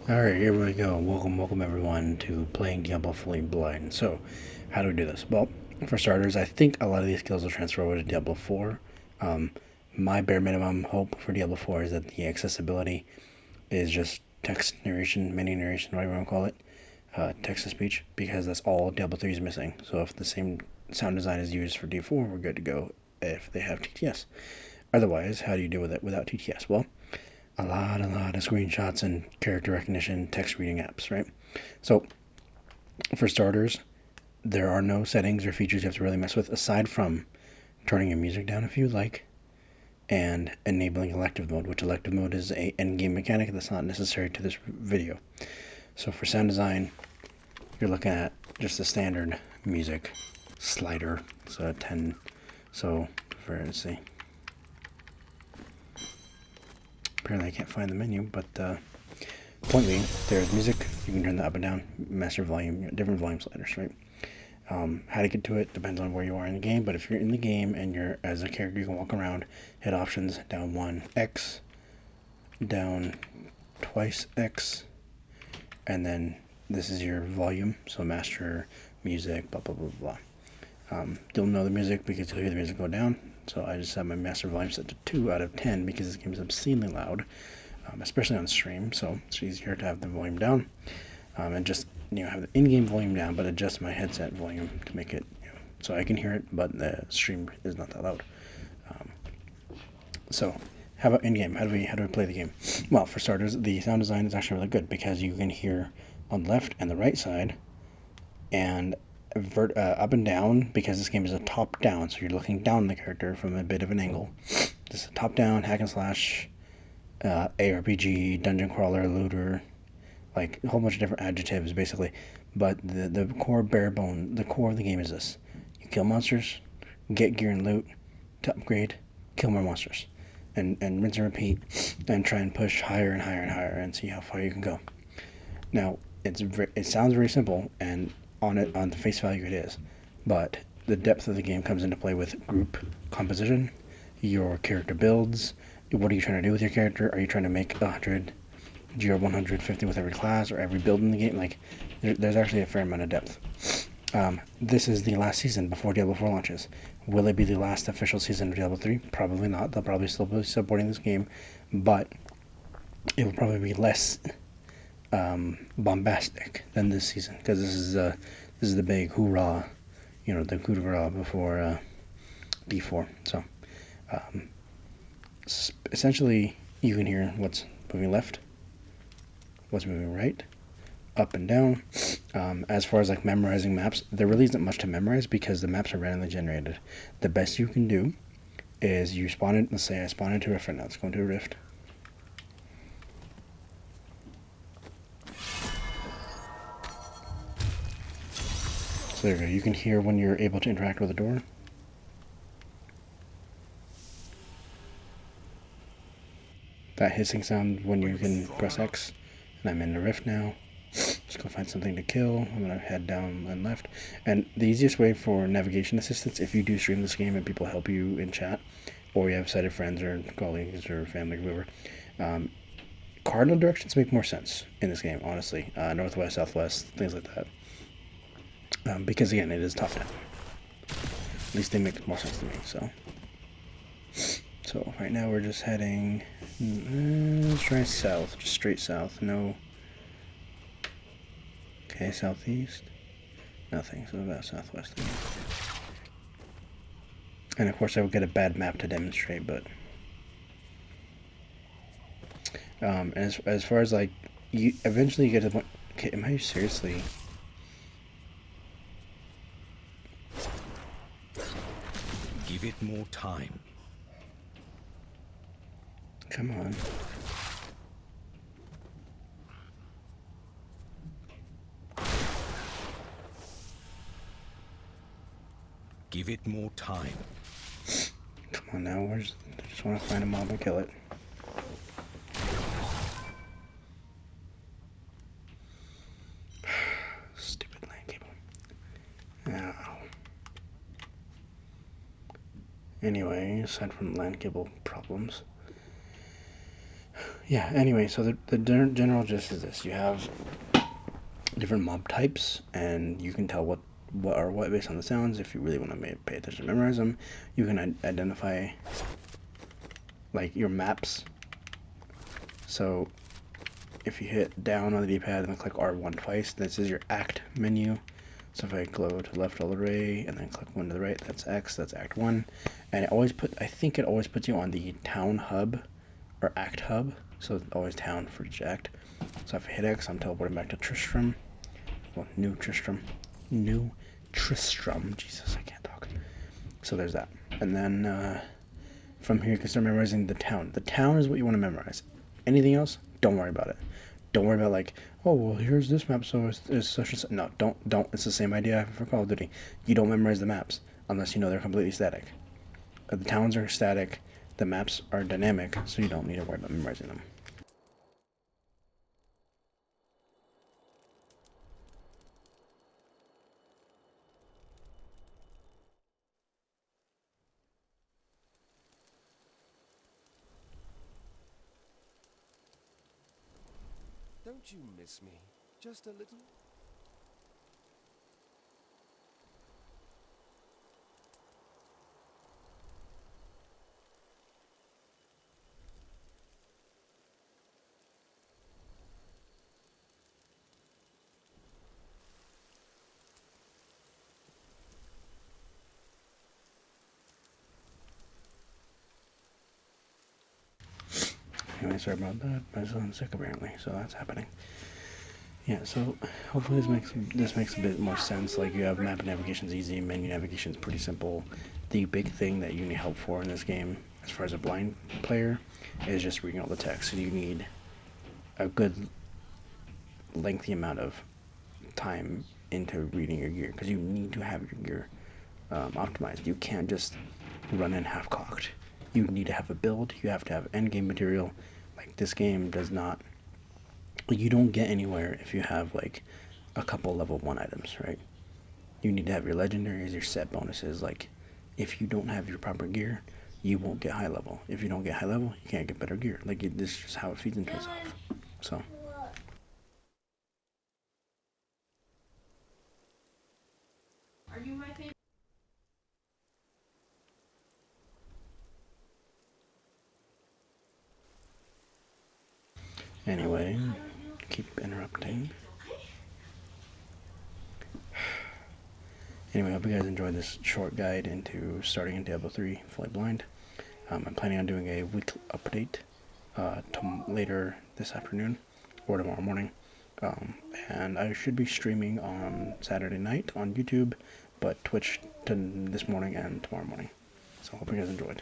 Alright, here we go. Welcome everyone to playing Diablo fully blind. So, how do we do this? Well, for starters, I think a lot of these skills will transfer over to Diablo 4. Um, my bare minimum hope for Diablo 4 is that the accessibility is just text narration, mini narration, whatever you want to call it, text to speech, because that's all Diablo 3 is missing. So if the same sound design is used for D4, we're good to go if they have TTS. Otherwise, how do you deal with it without TTS? Well, a lot of screenshots and character recognition, text reading apps, right? So, for starters, there are no settings or features you have to really mess with aside from turning your music down if you like and enabling elective mode, which elective mode is a end-game mechanic that's not necessary to this video. So, for sound design, you're looking at just the standard music slider, so 10. So, let's see. Apparently, I can't find the menu, but point being, there's music. You can turn that up and down, master volume, different volume sliders, right? How to get to it depends on where you are in the game, but if you're in the game and you're as a character, you can walk around, hit options, down 1x, down twice x, and then this is your volume, so master music, blah blah blah blah. You'll know the music because you'll hear the music go down. So I just have my master volume set to 2 out of 10 because this game is obscenely loud, especially on stream. So it's easier to have the volume down and just have the in-game volume down, but adjust my headset volume to make it so I can hear it, but the stream is not that loud. So how about in-game? How do we play the game? Well, for starters, the sound design is actually really good because you can hear on the left and the right side and up and down, because this game is a top-down, so you're looking down the character from a bit of an angle. This is a top-down hack and slash ARPG, dungeon crawler, looter, like a whole bunch of different adjectives basically. But the core bare bone, the core of the game is this: you kill monsters, get gear and loot to upgrade, kill more monsters, and rinse and repeat, and try and push higher and higher and higher and see how far you can go. Now it sounds very simple, and on the face value it is, but the depth of the game comes into play with group composition, your character builds. What are you trying to do with your character? Are you trying to make 100 GR 150 with every class or every build in the game? Like, there's actually a fair amount of depth. This is the last season before Diablo 4 launches. Will it be the last official season of Diablo 3? Probably not. They'll probably still be supporting this game, but it will probably be less bombastic than this season, because this is the big hoorah, the coup de grace before D4. So um, essentially, you can hear what's moving left, what's moving right, up and down. As far as like memorizing maps, there really isn't much to memorize because the maps are randomly generated. The best you can do is you spawn it. Let's say I spawn into a rift right now. Let's go into a rift. So there you go. You can hear when you're able to interact with a door. That hissing sound when you can press X. And I'm in the rift now. Let's go find something to kill. I'm going to head down and left. And the easiest way for navigation assistance, if you do stream this game and people help you in chat, or you have sighted friends or colleagues or family, whoever, cardinal directions make more sense in this game, honestly. Northwest, southwest, things like that. Because again, it is top down. At least they make more sense to me. So right now we're just heading. Let's try south, just straight south. No. Okay, southeast. Nothing. So about southwest again. And of course, I would get a bad map to demonstrate, but as far as like, you eventually get to the point. Okay, am I seriously? Give it more time. Come on. Give it more time. Come on now, I just want to find a mob and kill it. Stupid land cable. Ow. Anyway, aside from land cable problems, Yeah, anyway, so the general gist is this. You have different mob types, and you can tell what are what based on the sounds. If you really want to pay attention to memorize them, you can identify like your maps. So if you hit down on the D-pad and then click R1 twice, this is your act menu. So if I go to the left all the way and then click 1 to the right, that's X, that's Act 1. And I think it always puts you on the town hub or act hub. So it's always town for each act. So if I hit X, I'm teleporting back to Tristram. Well, New Tristram. New Tristram. Jesus, I can't talk. So there's that. And then from here you can start memorizing the town. The town is what you want to memorize. Anything else, don't worry about it. Don't worry about like, oh well, here's this map, so it's such and such. No, don't. It's the same idea for Call of Duty. You don't memorize the maps unless you know they're completely static. The towns are static. The maps are dynamic, so you don't need to worry about memorizing them. Don't you miss me? Just a little? Anyway, sorry about that. My son's sick apparently, so that's happening. Yeah, so hopefully this makes a bit more sense. Like you have map navigation's easy, menu navigation's pretty simple. The big thing that you need help for in this game, as far as a blind player, is just reading all the text. So you need a good lengthy amount of time into reading your gear because you need to have your gear optimized. You can't just run in half cocked. You need to have a build. You have to have end game material. Like this game does not. You don't get anywhere if you have like a couple level 1 items, right? You need to have your legendaries, your set bonuses. Like if you don't have your proper gear, you won't get high level. If you don't get high level, you can't get better gear. Like this is just how it feeds into itself. So. Are you my favorite? Anyway, keep interrupting. Anyway, I hope you guys enjoyed this short guide into starting in Diablo 3 fully blind. I'm planning on doing a weekly update later this afternoon or tomorrow morning. And I should be streaming on Saturday night on YouTube, but Twitch this morning and tomorrow morning. So I hope you guys enjoyed.